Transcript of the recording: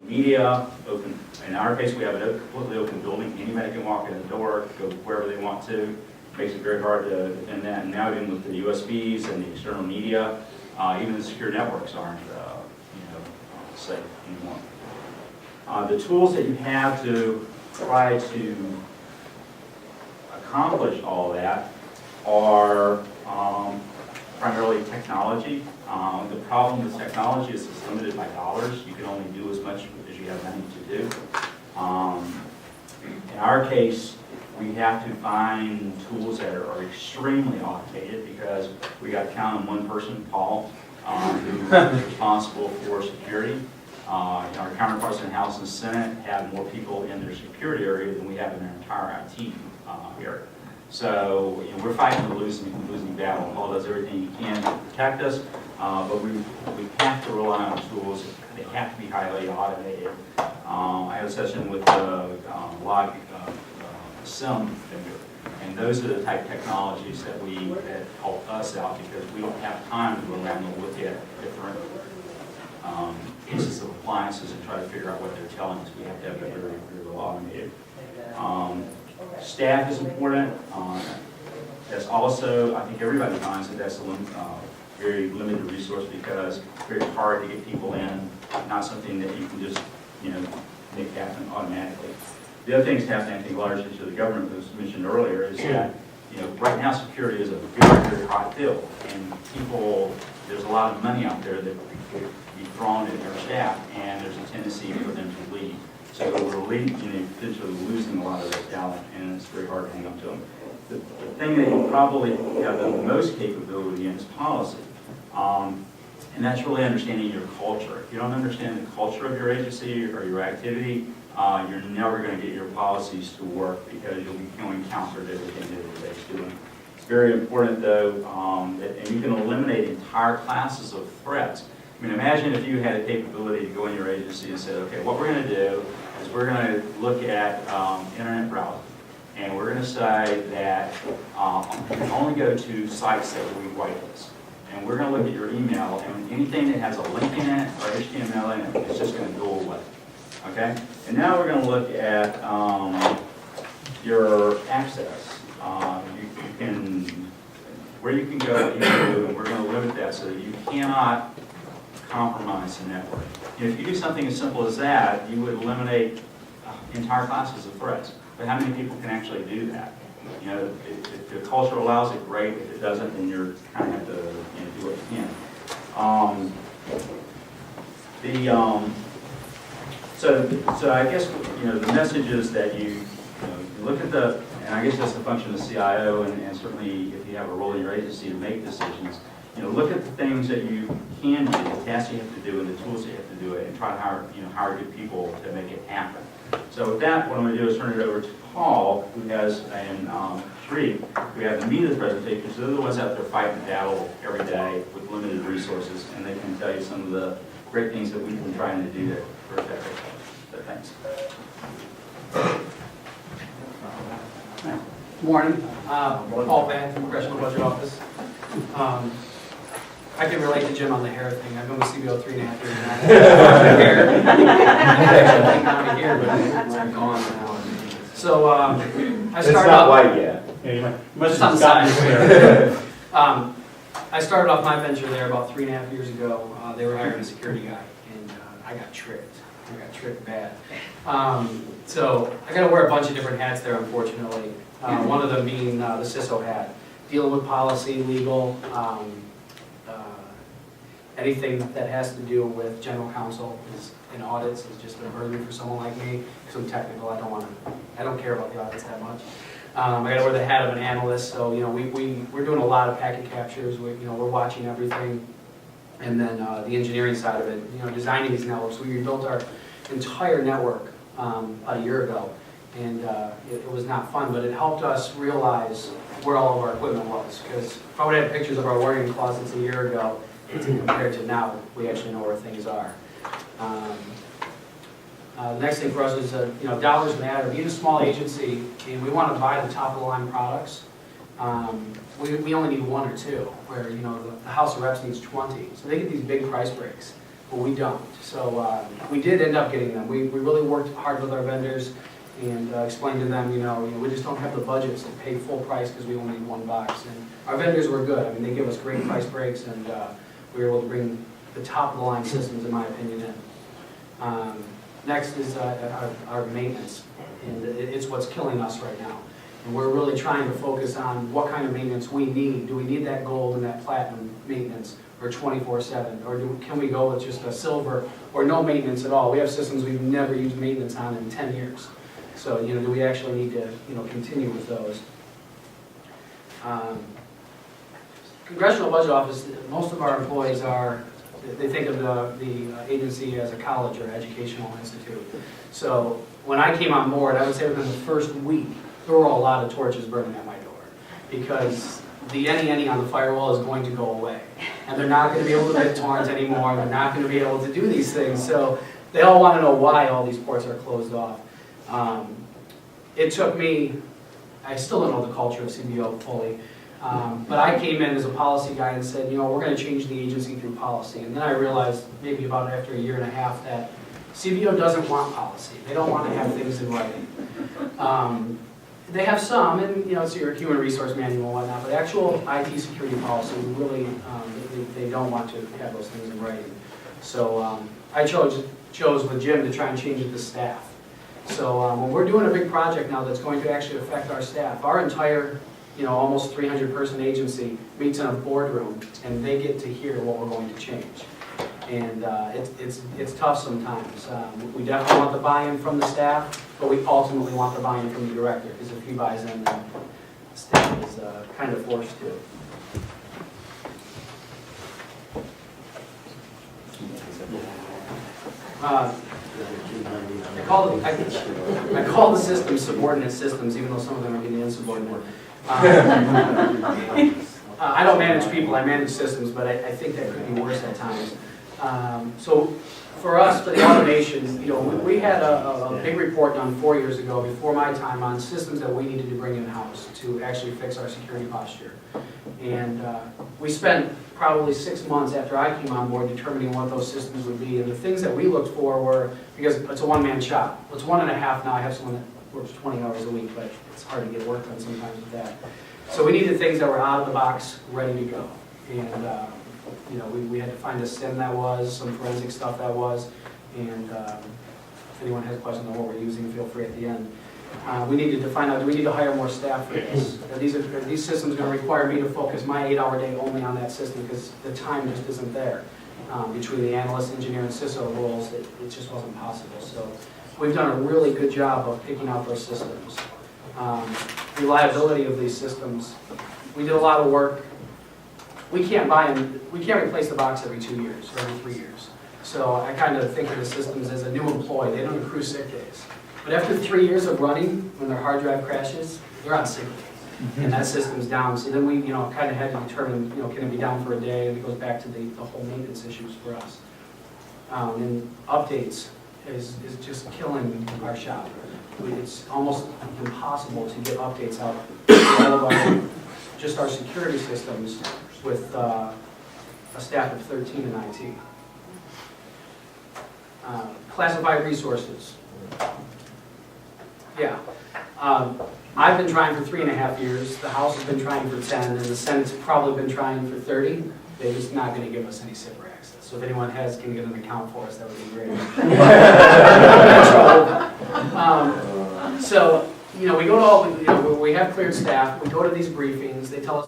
Media, open. In our case, we have a completely open building. Anybody can walk in the door, go wherever they want to. Makes it very hard to defend that. And now even with the USBs and the external media, even the secure networks aren't, safe anymore. The tools that you have to try to accomplish all that are primarily technology. The problem with technology is it's limited by dollars. You can only do as much as you have money to do. In our case, we have to find tools that are extremely automated because we got to count on one person, Paul, who is responsible for security. Our counterparts in the House and Senate have more people in their security area than we have in their entire IT area. So we're fighting a losing battle. Paul does everything he can to protect us, but we have to rely on tools. They have to be highly automated. I had a session with log SIM vendor, and those are the type of technologies that help us out because we don't have time to go around and look at different pieces of appliances and try to figure out what they're telling us. We have to have it very, very automated. Staff is important. That's also, I think everybody finds that that's a very limited resource because it's very hard to get people in, not something that you can just, make happen automatically. The other things happen, I think, largely to the government, that was mentioned earlier, is that, right now security is a very, very hot field, and there's a lot of money out there that could be thrown at their staff, and there's a tendency for them to leave. So we're potentially losing a lot of that talent, and it's very hard to hang on to them. The thing that you probably have the most capability in is policy. And that's really understanding your culture. If you don't understand the culture of your agency or your activity, you're never going to get your policies to work because you'll be going counter to everything that everybody's doing. It's very important, though, and you can eliminate entire classes of threats. I mean, imagine if you had a capability to go in your agency and say, okay, what we're going to do is we're going to look at internet browsing. And we're going to say that you can only go to sites that we whitelist. And we're going to look at your email, and anything that has a link in it or HTML in it, it's just going to go away. Okay? And now we're going to look at your access. Where you can go, what you can do, and we're going to limit that so that you cannot compromise the network. If you do something as simple as that, you would eliminate entire classes of threats. But how many people can actually do that? If the culture allows it, great. If it doesn't, then you're kind of have to do what you can. So I guess the message is that you look at and I guess that's the function of the CIO, and certainly if you have a role in your agency to make decisions, look at the things that you can do, the tasks you have to do, and the tools you have to do it, and try to hire good people to make it happen. So with that, what I'm going to do is turn it over to Paul, who has, and Sri, who have the meat of the presentation. So they're the ones out there fighting the battle every day with limited resources, and they can tell you some of the great things that we've been trying to do to protect ourselves. So thanks. Morning. Paul VANN from Congressional Budget Office. I can relate to Jim on the hair thing. I've been with CBO 3.5 years now. I think here, but it's gone now. So I started. It's not white yet. Yeah, you must have side. I started off my venture there about 3.5 years ago. They were hiring a security guy, and I got tricked. I got tricked bad. So I got to wear a bunch of different hats there, unfortunately. One of them being the CISO hat, dealing with policy, legal, anything that has to do with general counsel and audits is just a burden for someone like me. Because I'm technical, I don't care about the audits that much. I got to wear the hat of an analyst, so we're doing a lot of packet captures. We're watching everything, and then the engineering side of it, designing these networks. We rebuilt our entire network about a year ago, and it was not fun, but it helped us realize where all of our equipment was. Because if I would have pictures of our wiring closets a year ago, compared to now, we actually know where things are. The next thing for us is, dollars matter. Being a small agency, and we want to buy the top of the line products. We only need 1 or 2, where the House of Reps needs 20. So they get these big price breaks. but we don't. So we did end up getting them. We really worked hard with our vendors and explained to them, we just don't have the budgets to pay full price because we only need one box. And our vendors were good. I mean, they give us great price breaks, and we were able to bring the top of the line systems, in my opinion, in. Next is our maintenance, and it's what's killing us right now. And we're really trying to focus on what kind of maintenance we need. Do we need that gold and that platinum maintenance, or 24/7, or can we go with just a silver or no maintenance at all? We have systems we've never used maintenance on in 10 years. So, do we actually need to, continue with those? Congressional Budget Office, most of our employees they think of the agency as a college or educational institute. So when I came on board, I would say within the first week, there were a lot of torches burning at my door, because the any on the firewall is going to go away. And they're not going to be able to BitTorrent anymore. They're not going to be able to do these things. So they all want to know why all these ports are closed off. It took me, I still don't know the culture of CBO fully, but I came in as a policy guy and said, we're going to change the agency through policy. And then I realized, maybe about after a year and a half, that CBO doesn't want policy. They don't want to have things in writing. They have some, and it's your human resource manual and whatnot, but actual IT security policy, really, they don't want to have those things in writing. So I chose with Jim to try and change it to staff. So when we're doing a big project now that's going to actually affect our staff, our entire, almost 300-person agency meets in a boardroom, and they get to hear what we're going to change. And it's tough sometimes. We definitely want the buy-in from the staff, but we ultimately want the buy-in from the director, because if he buys in, then the staff is kind of forced to. I call the systems subordinate systems, even though some of them are getting insubordinate. I don't manage people, I manage systems, but I think that could be worse at times. So for us, for the automation, we had a big report done 4 years ago, before my time, on systems that we needed to bring in-house to actually fix our security posture. And we spent probably 6 months after I came on board determining what those systems would be. And the things that we looked for were, because it's a one-man shop. It's 1.5 now. I have someone that works 20 hours a week, but it's hard to get work done sometimes with that. So we needed things that were out of the box, ready to go. And we had to find a SIM that was, some forensic stuff that was, and if anyone has questions on what we're using, feel free at the end. We needed to find out, do we need to hire more staff for this? Are these systems going to require me to focus my 8-hour day only on that system, because the time just isn't there. Between the analyst, engineer, and CISO roles, it just wasn't possible. So we've done a really good job of picking out those systems. Reliability of these systems, we did a lot of work. We can't replace the box every 2 years or every 3 years. So I kind of think of the systems as a new employee. They don't accrue sick days. But after 3 years of running, when their hard drive crashes, they're on sick days. And that system's down. So then we kind of had to determine, can it be down for a day? And it goes back to the whole maintenance issues for us. And updates is just killing our shop. It's almost impossible to get updates out of all of just our security systems with a staff of 13 in IT. Classified resources. Yeah. I've been trying for 3.5 years. The House has been trying for 10, and the Senate's probably been trying for 30. They're just not going to give us any SIPR access. So if anyone can get an account for us, that would be great. So, we go to all, we have cleared staff. We go to these briefings. They tell us